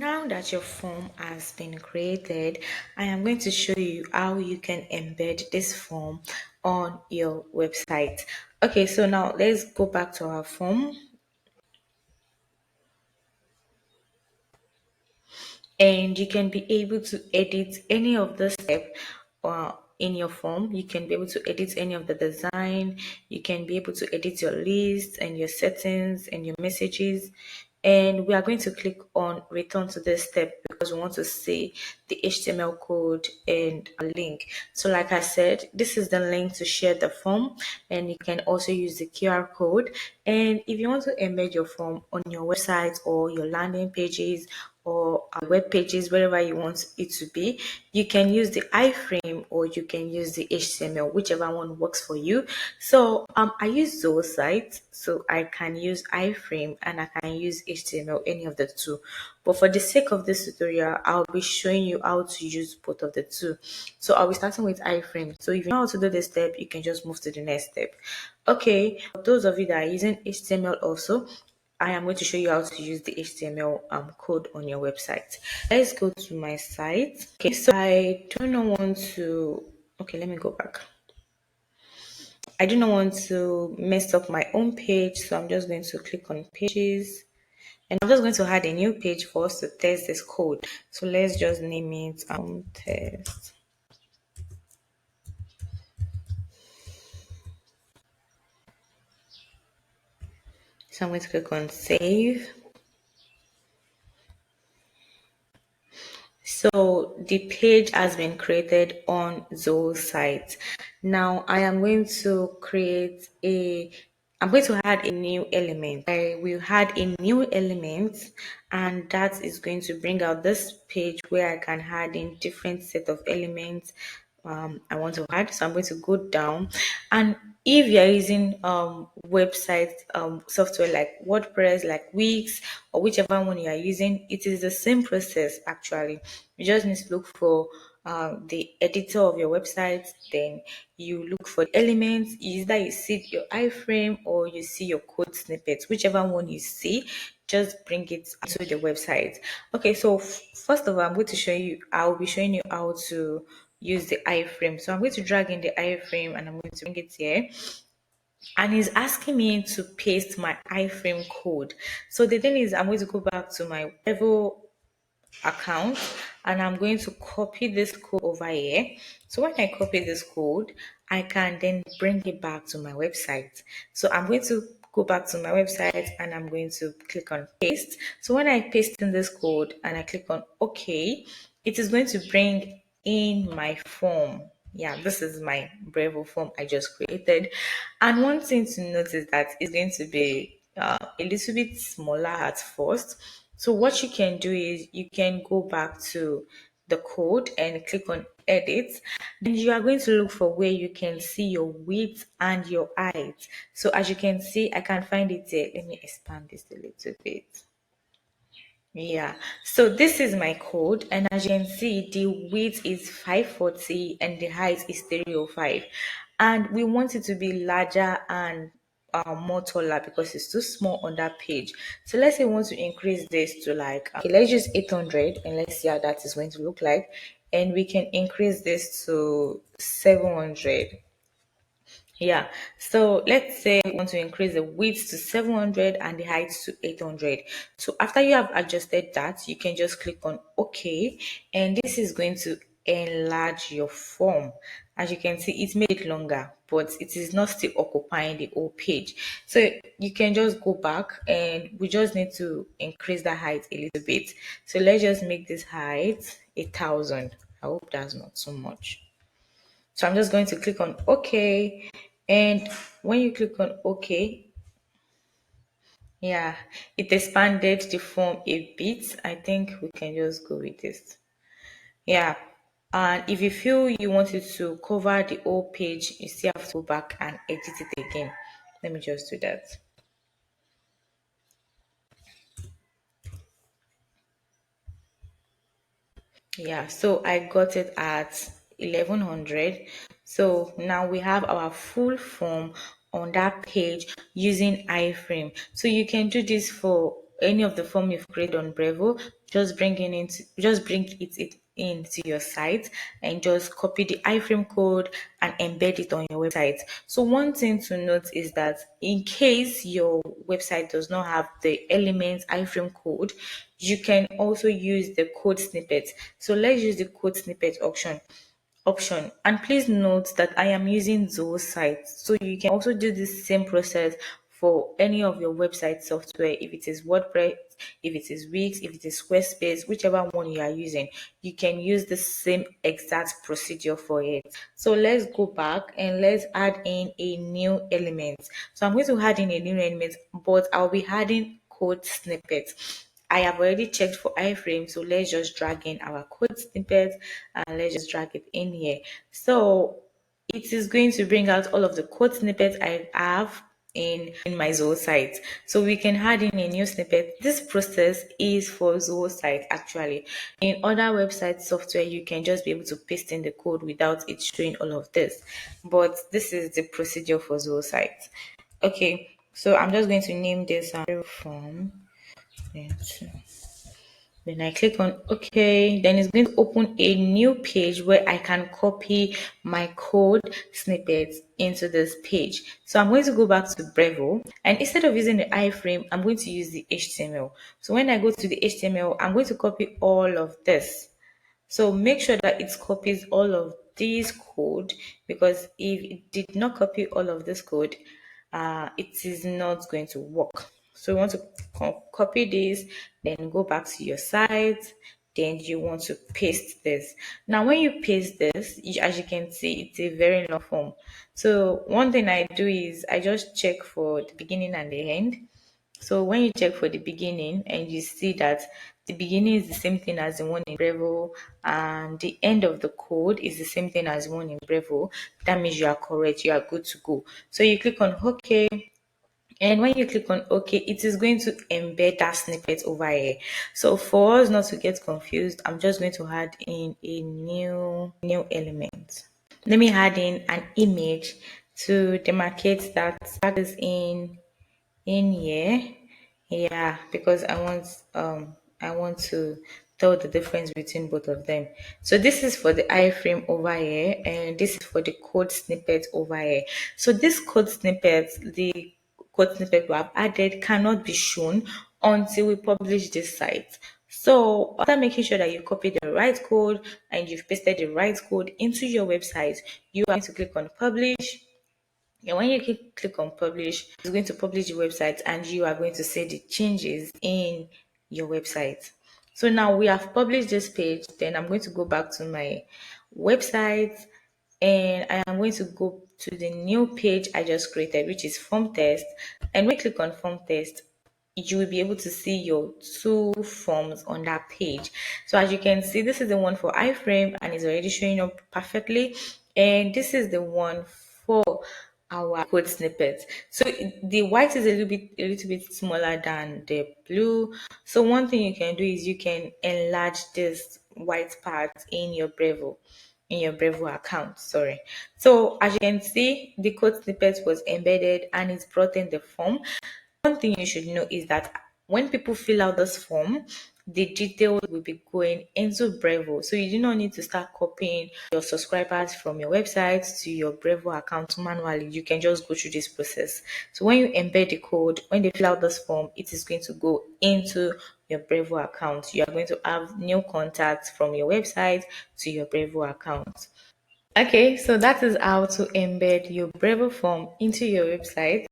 now that your form has been created, I am going to show you how you can embed this form on your website. Okay, so now let's go back to our form, and you can be able to edit any of the step in your form. You can be able to edit any of the design. You can be able to edit your list and your settings and your messages. And we are going to click on return to this step because we want to see the HTML code and a link. So like I said, this is the link to share the form, and you can also use the QR code. And if you want to embed your form on your website or your landing pages or web pages, wherever you want it to be, you can use the iframe or you can use the HTML, whichever one works for you. So I use those sites, so I can use iframe and I can use HTML, any of the two. But for the sake of this tutorial, I'll be showing you how to use both of the two. So I'll be starting with iframe. So if you know how to do this step, you can just move to the next step. Okay, for those of you that are using HTML also, I am going to show you how to use the HTML code on your website. Let's go to my site. Okay, so I do not want to, okay, let me go back. I do not want to mess up my own page, so I'm just going to click on pages. And I'm just going to add a new page for us to test this code. So let's just name it test. So I'm going to click on save. So the page has been created on those sites. Now I am going to I'm going to add a new element. I will add a new element, and that is going to bring out this page where I can add in different set of elements I want to add. So I'm going to go down, and if you're using website software like WordPress, like Wix, or whichever one you are using, it is the same process actually. You just need to look for the editor of your website, then you look for the elements. Either you see your iframe or you see your code snippets, whichever one you see, just bring it to the website. Okay, so first of all, I'm going to show you, I'll be showing you how to use the iframe. So I'm going to drag in the iframe and I'm going to bring it here, and it's asking me to paste my iframe code. So the thing is, I'm going to go back to my Brevo account and I'm going to copy this code over here. So when I copy this code, I can then bring it back to my website. So I'm going to go back to my website and I'm going to click on paste. So when I paste in this code and I click on OK, it is going to bring in my form. Yeah, this is my Brevo form I just created. And one thing to notice that it's going to be a little bit smaller at first. So what you can do is you can go back to the code and click on edit. Then you are going to look for where you can see your width and your height. So as you can see, I can find it there. Let me expand this a little bit. Yeah, so this is my code, and as you can see, the width is 540 and the height is 305, and we want it to be larger and more taller because it's too small on that page. So let's say we want to increase this to like, okay, let's use 800 and let's see how that is going to look like, and we can increase this to 700. Yeah, so let's say we want to increase the width to 700 and the height to 800. So after you have adjusted that, you can just click on OK, and this is going to enlarge your form. As you can see, it's made it longer, but it is not still occupying the whole page. So you can just go back and we just need to increase the height a little bit. So let's just make this height 1,000. I hope that's not so much. So I'm just going to click on OK. And when you click on OK, yeah, it expanded the form a bit. I think we can just go with this. Yeah. And if you feel you wanted to cover the whole page, you still have to go back and edit it again. Let me just do that. Yeah, so I got it at 1100. So now we have our full form on that page using iframe. So you can do this for any of the form you've created on Brevo, just bring it into your site and just copy the iframe code and embed it on your website. So one thing to note is that in case your website does not have the elements iframe code, you can also use the code snippet. So let's use the code snippet option. And please note that I am using those sites. So you can also do this same process for any of your website software. If it is WordPress, if it is Wix, if it is Squarespace, whichever one you are using, you can use the same exact procedure for it. So let's go back and let's add in a new element. So I'm going to add in a new element, but I'll be adding code snippets. I have already checked for iframe, so let's just drag in our code snippet and let's just drag it in here. So it is going to bring out all of the code snippets I have in my Zoho site. So we can add in a new snippet. This process is for Zoho site actually. In other website software, you can just be able to paste in the code without it showing all of this. But this is the procedure for Zoho site. Okay, so I'm just going to name this form. Then I click on OK. Then it's going to open a new page where I can copy my code snippets into this page. So I'm going to go back to Brevo, and instead of using the iframe, I'm going to use the HTML. So when I go to the HTML, I'm going to copy all of this. So make sure that it copies all of this code, because if it did not copy all of this code, it is not going to work. So you want to copy this, then go back to your site, then you want to paste this. Now, when you paste this, as you can see, it's a very long form. So one thing I do is I just check for the beginning and the end. So when you check for the beginning and you see that the beginning is the same thing as the one in Brevo and the end of the code is the same thing as the one in Brevo, that means you are correct, you are good to go. So you click on OK, and when you click on OK, it is going to embed that snippet over here. So for us not to get confused, I'm just going to add in a new element. Let me add in an image to demarcate that is in here. Yeah, because I want to tell the difference between both of them. So this is for the iframe over here, and this is for the code snippet over here. So this code snippet, the code snippet we have added, cannot be shown until we publish this site. So after making sure that you copy the right code and you've pasted the right code into your website, you are going to click on publish. And when you click on publish, it's going to publish the website and you are going to see the changes in your website. So now we have published this page. Then I'm going to go back to my website and I am going to go to the new page I just created, which is form test. And when you click on form test, you will be able to see your two forms on that page. So as you can see, this is the one for iframe and it's already showing up perfectly. And this is the one for our code snippet. So the white is a little bit smaller than the blue. So one thing you can do is you can enlarge this white part in your Brevo account. Sorry. So as you can see, the code snippet was embedded and it's brought in the form. One thing you should know is that when people fill out this form, the details will be going into Brevo. So you do not need to start copying your subscribers from your website to your Brevo account manually. You can just go through this process. So when you embed the code, when they fill out this form, it is going to go into your Brevo account. You are going to have new contacts from your website to your Brevo account. Okay, so that is how to embed your Brevo form into your website.